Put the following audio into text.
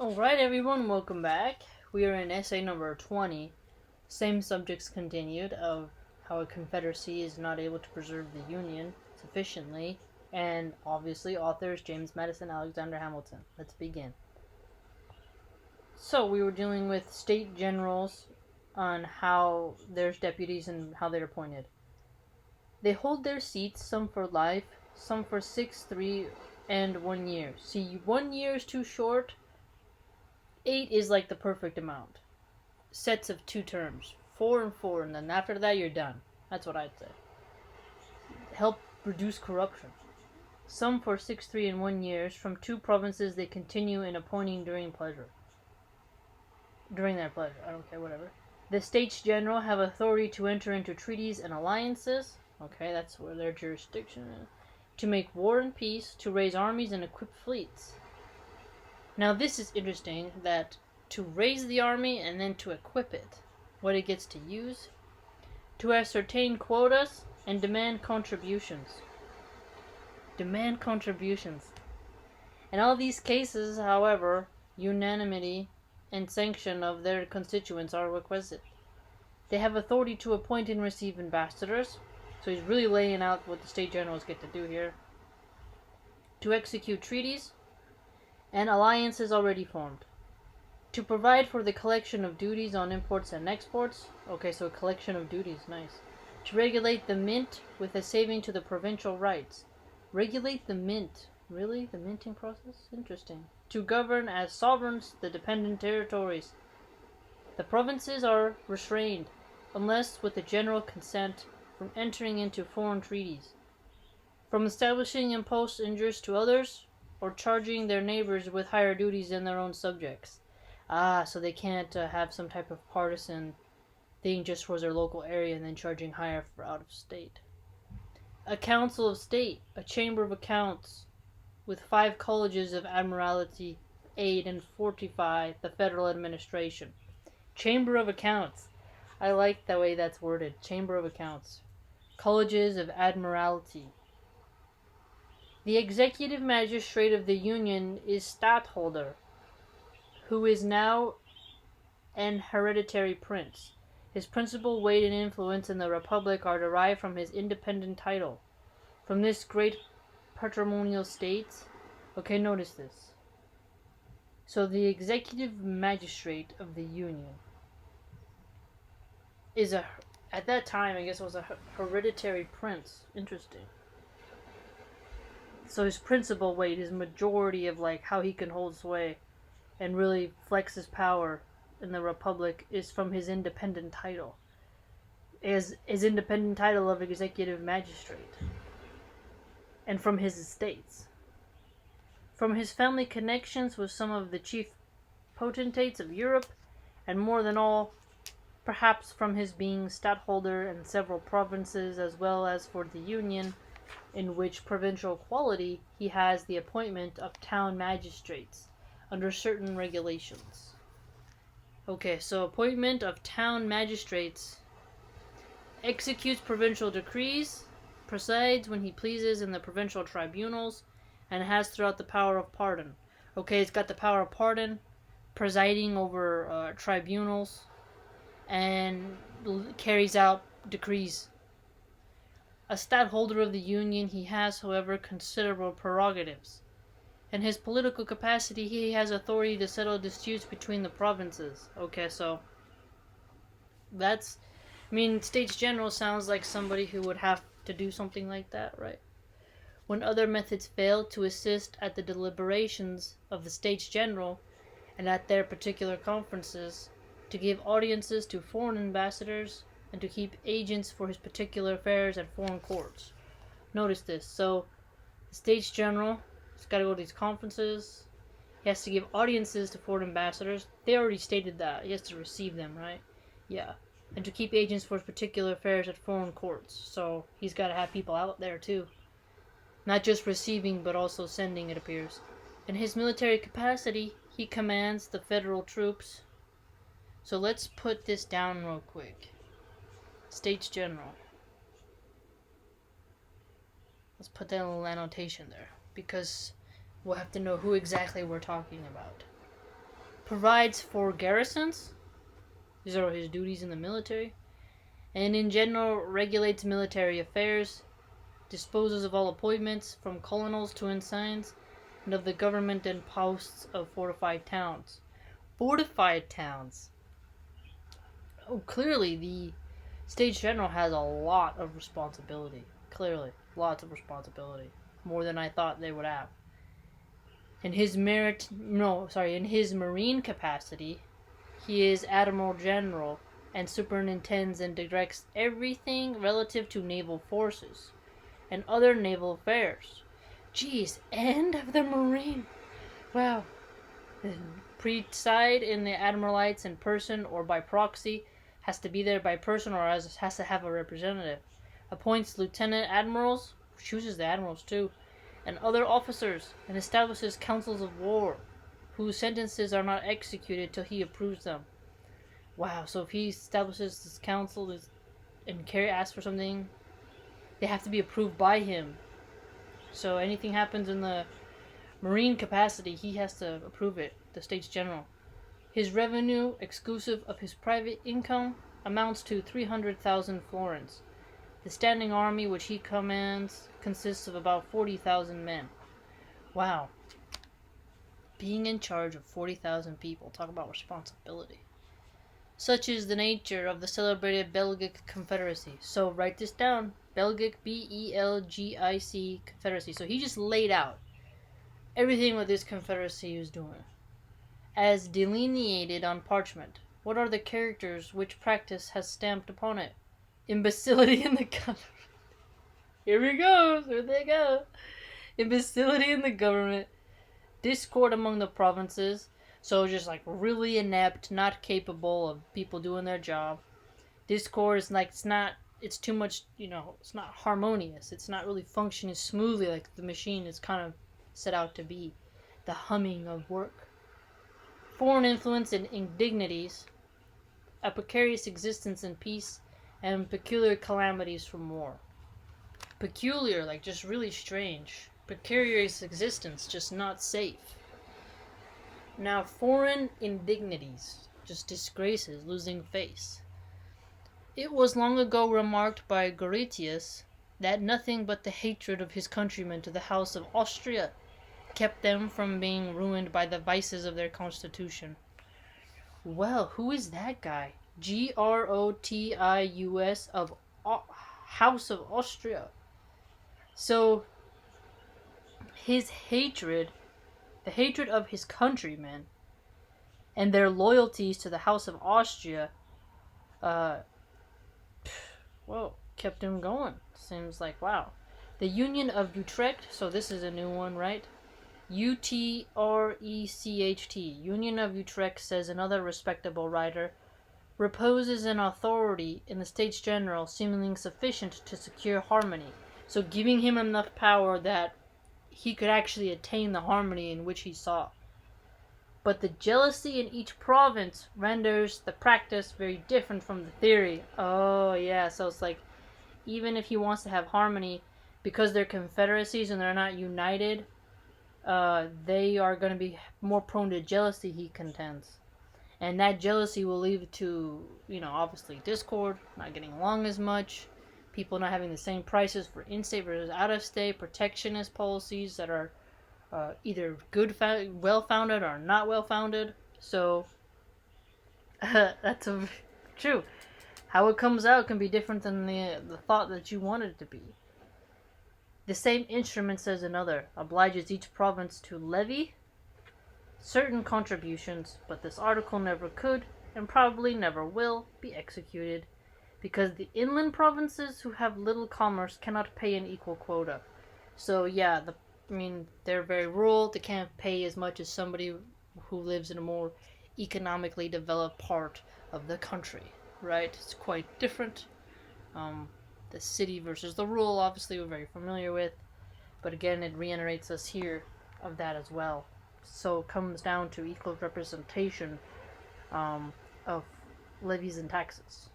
Alright everyone, welcome back. We are in essay number 20. Same subjects continued of how a confederacy is not able to preserve the Union sufficiently, and obviously authors James Madison, Alexander Hamilton. Let's begin. So we were dealing with state generals on how there's deputies and how they're appointed. They hold their seats, some for life, some for 6, 3, and 1 year. See, 1 year is too short. 8 is like the perfect amount. Sets of 2 terms. 4 and 4, and then after that you're done. That's what I'd say. Help reduce corruption. Some for 6, 3, and 1 years. From 2 provinces they continue in appointing during their pleasure. I don't care, whatever. The States General have authority to enter into treaties and alliances. Okay, that's where their jurisdiction is. To make war and peace, to raise armies and equip fleets. Now this is interesting, that to raise the army and then to equip it, what it gets to use, to ascertain quotas and demand contributions. In all these cases, however, unanimity and sanction of their constituents are requisite. They have authority to appoint and receive ambassadors, so he's really laying out what the state generals get to do here. To execute treaties and alliances already formed. To provide for the collection of duties on imports and exports. Okay, so collection of duties, nice. To regulate the mint with a saving to the provincial rights. Regulate the mint. Really? The minting process? Interesting. To govern as sovereigns the dependent territories. The provinces are restrained, unless with the general consent, from entering into foreign treaties, from establishing imposts injurious to others, or charging their neighbors with higher duties than their own subjects. So they can't have some type of partisan thing just for their local area and then charging higher for out of state. A council of state, a chamber of accounts, with 5 colleges of admiralty, aid and fortify the federal administration. Chamber of accounts. I like the way that's worded. Chamber of accounts. Colleges of admiralty. The executive magistrate of the Union is stadtholder, who is now an hereditary prince. His principal weight and influence in the Republic are derived from his independent title. From this great patrimonial state, okay, notice this. So the executive magistrate of the Union is at that time, I guess it was a hereditary prince. Interesting. So his principal weight, his majority of like how he can hold sway and really flex his power in the Republic is from his independent title. His independent title of executive magistrate. And from his estates. From his family connections with some of the chief potentates of Europe, and more than all, perhaps from his being stadtholder in several provinces, as well as for the Union, in which provincial quality he has the appointment of town magistrates under certain regulations. Okay, so appointment of town magistrates. Executes provincial decrees, presides when he pleases in the provincial tribunals, and has throughout the power of pardon. Okay, it's got the power of pardon, presiding over tribunals, and carries out decrees. A stadtholder of the Union, he has, however, considerable prerogatives. In his political capacity, he has authority to settle disputes between the provinces. Okay, so that's, States General sounds like somebody who would have to do something like that, right? When other methods fail, to assist at the deliberations of the States General and at their particular conferences, to give audiences to foreign ambassadors, and to keep agents for his particular affairs at foreign courts. Notice this. So, the States General has got to go to these conferences. He has to give audiences to foreign ambassadors. They already stated that. He has to receive them, right? Yeah. And to keep agents for his particular affairs at foreign courts. So, he's got to have people out there, too. Not just receiving, but also sending, it appears. In his military capacity, he commands the federal troops. So, let's put this down real quick. States General. Let's put that little annotation there, because we'll have to know who exactly we're talking about. provides for garrisons. These are his duties in the military. And in general regulates military affairs, disposes of all appointments from colonels to ensigns, and of the government and posts of fortified towns. Fortified towns. Oh, clearly the States General has a lot of responsibility. Clearly, lots of responsibility. More than I thought they would have. In his marine capacity, he is Admiral General and superintends and directs everything relative to naval forces and other naval affairs. Jeez, end of the Marine. Wow. Preside in the Admiralites in person or by proxy, has to be there by person or has to have a representative. Appoints lieutenant admirals, chooses the admirals too, and other officers, and establishes councils of war, whose sentences are not executed till he approves them. Wow, so if he establishes this council and asks for something, they have to be approved by him. So anything happens in the Marine capacity, he has to approve it, the States General. His revenue, exclusive of his private income, amounts to 300,000 florins. The standing army which he commands consists of about 40,000 men. Wow. Being in charge of 40,000 people. Talk about responsibility. Such is the nature of the celebrated Belgic Confederacy. So write this down. Belgic, Belgic Confederacy. So he just laid out everything what this confederacy is doing. As delineated on parchment. What are the characters which practice has stamped upon it? Imbecility in the government. Here we go. Here they go. Imbecility in the government. Discord among the provinces. So just like really inept, not capable of people doing their job. Discord is like it's too much, it's not harmonious. It's not really functioning smoothly like the machine is kind of set out to be. The humming of work. Foreign influence and indignities. A precarious existence in peace. And peculiar calamities from war. Peculiar, like just really strange. Precarious existence, just not safe. Now, foreign indignities, just disgraces, losing face. It was long ago remarked by Goretius that nothing but the hatred of his countrymen to the House of Austria kept them from being ruined by the vices of their constitution. Well, who is that guy? Grotius of House of Austria. So his hatred, the hatred of his countrymen, and their loyalties to the House of Austria, kept him going. Seems like, wow. The Union of Utrecht, so this is a new one, right? Utrecht. Union of Utrecht, says another respectable writer, reposes an authority in the States General seemingly sufficient to secure harmony. So giving him enough power that he could actually attain the harmony in which he saw. But the jealousy in each province renders the practice very different from the theory. Oh yeah, so it's like, even if he wants to have harmony, because they're confederacies and they're not united, they are going to be more prone to jealousy, he contends. And that jealousy will lead to, obviously discord, not getting along as much, people not having the same prices for in-state versus out-of-state, protectionist policies that are either well-founded or not well-founded. So, that's true. How it comes out can be different than the thought that you wanted it to be. The same instrument, says another, obliges each province to levy certain contributions, but this article never could, and probably never will, be executed, because the inland provinces who have little commerce cannot pay an equal quota. So yeah, they're very rural, they can't pay as much as somebody who lives in a more economically developed part of the country, right? It's quite different. The city versus the rural, obviously we're very familiar with, but again, it reiterates us here of that as well. So it comes down to equal representation of levies and taxes.